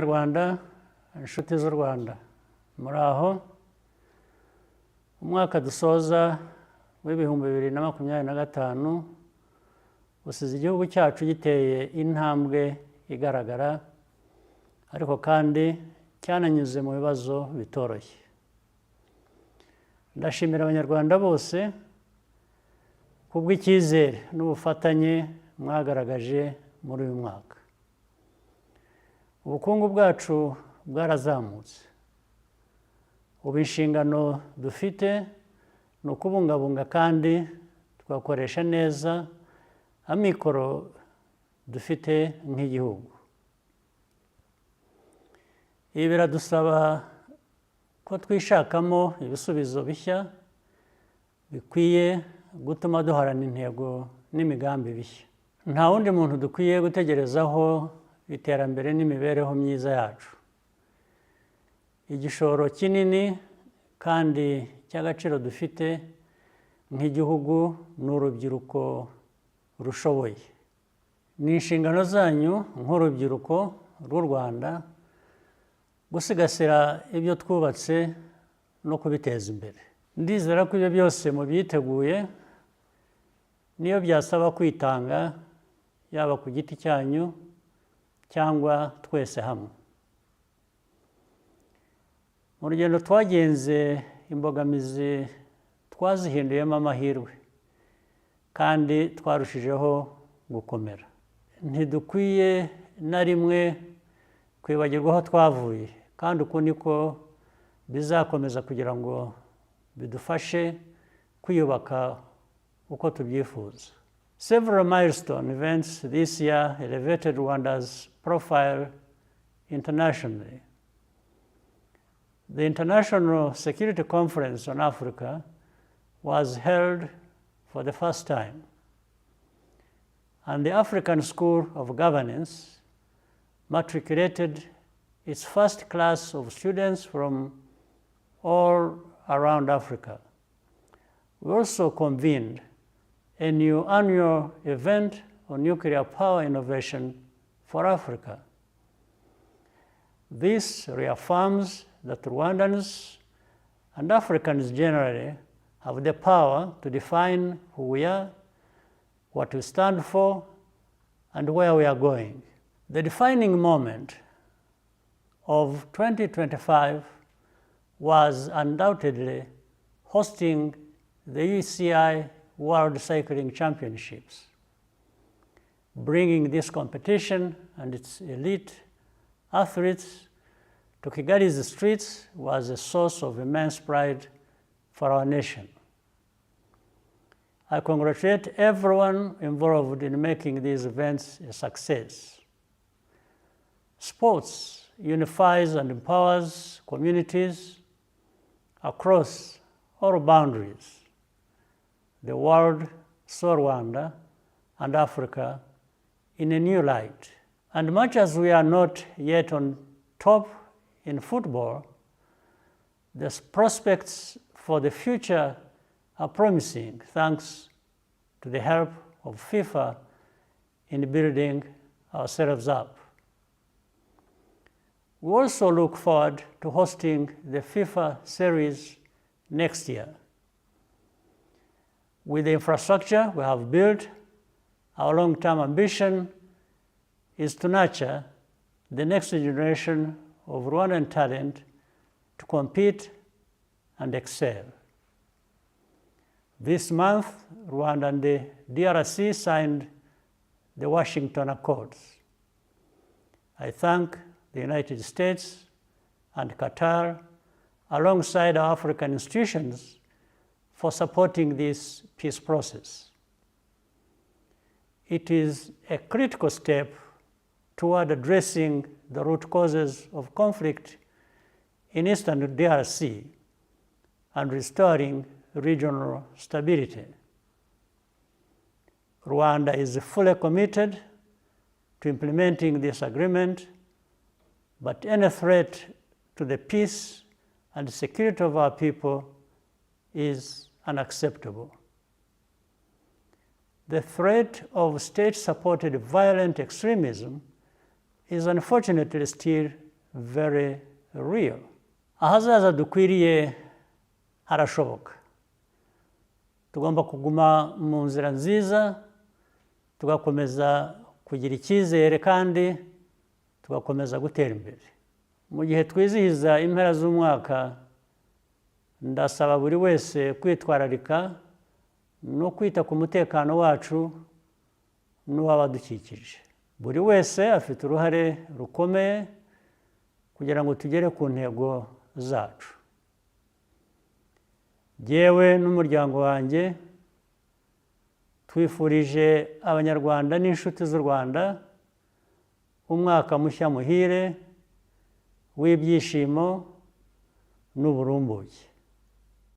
Rwanda, inshuti z'u Rwanda, muri aho umwaka dusoza w'ibihumbi 2025 usize igihugu cyacu giteye intambwe igaragara, ariko kandi cyananyuze mu bibazo bitoroshye. Ndashimira Abanyarwanda bose kubw'icyizere n'ubufatanye mwagaragaje muri uyu mwaka. Ubukungu bwacu bwarazamutse. Ubu inshingano dufite ni ukubungabunga kandi tugakoresha neza amikoro dufite nk'igihugu. Ibi biradusaba ko twishakamo ibisubizo bishya bikwiye gutuma duharana intego n'imigambi bishya. Nta wundi muntu dukwiye gutegerezaho iterambere n'imibereho myiza yacu. Igishoro kinini kandi cy'agaciro dufite nk'igihugu ni urubyiruko rushoboye. Ni inshingano zanyu nk'urubyiruko rw'u Rwanda gusigasira ibyo twubatse no kubiteza imbere. Ndizera ko ibyo byose mubyiteguye, niyo byasaba kwitanga, yaba ku giti cyanyu cyangwa twese hamwe. Mu rugendo twagenze, imbogamizi twazihinduyemo amahirwe kandi twarushijeho gukomera. Ntidukwiye na rimwe kwibagirwa aho twavuye, kandi uku niko bizakomeza kugira ngo bidufashe kwiyubaka uko tubyifuza. Several milestone events this year elevated Rwanda's profile internationally. The International Security Conference on Africa was held for the first time, and the African School of Governance matriculated its first class of students from all around Africa. We also convened a new annual event on nuclear power innovation for Africa. This reaffirms that Rwandans and Africans generally have the power to define who we are, what we stand for, and where we are going. The defining moment of 2025 was undoubtedly hosting the UCI World Cycling Championships. Bringing this competition and its elite athletes to Kigali's streets was a source of immense pride for our nation. I congratulate everyone involved in making these events a success. Sports unifies and empowers communities across all boundaries. The world saw Rwanda and Africa in a new light. And much as we are not yet on top in football, the prospects for the future are promising thanks to the help of FIFA in building ourselves up. We also look forward to hosting the FIFA series next year. With the infrastructure we have built, our long-term ambition is to nurture the next generation of Rwandan talent to compete and excel. This month, Rwanda and the DRC signed the Washington Accords. I thank the United States and Qatar, alongside our African institutions, for supporting this peace process. It is a critical step toward addressing the root causes of conflict in eastern DRC and restoring regional stability. Rwanda is fully committed to implementing this agreement, but any threat to the peace and security of our people is unacceptable. The threat of state-supported violent extremism is unfortunately still very real. Ahazaza dukwiriye harashoboka. Tugomba kuguma mu nzira nziza, tugakomeza kugira icyizere kandi tugakomeza gutera imbere. Mu gihe twizihiza impera z'umwaka, ndasaba buri wese kwitwararika no kwita ku mutekano wacu n'uw'abadukikije. Buri wese afite uruhare rukomeye kugira ngo tugere ku ntego zacu. Jyewe n'umuryango wanjye twifurije Abanyarwanda n'inshuti z'u Rwanda umwaka mushya muhire w'ibyishimo n'uburumbuke.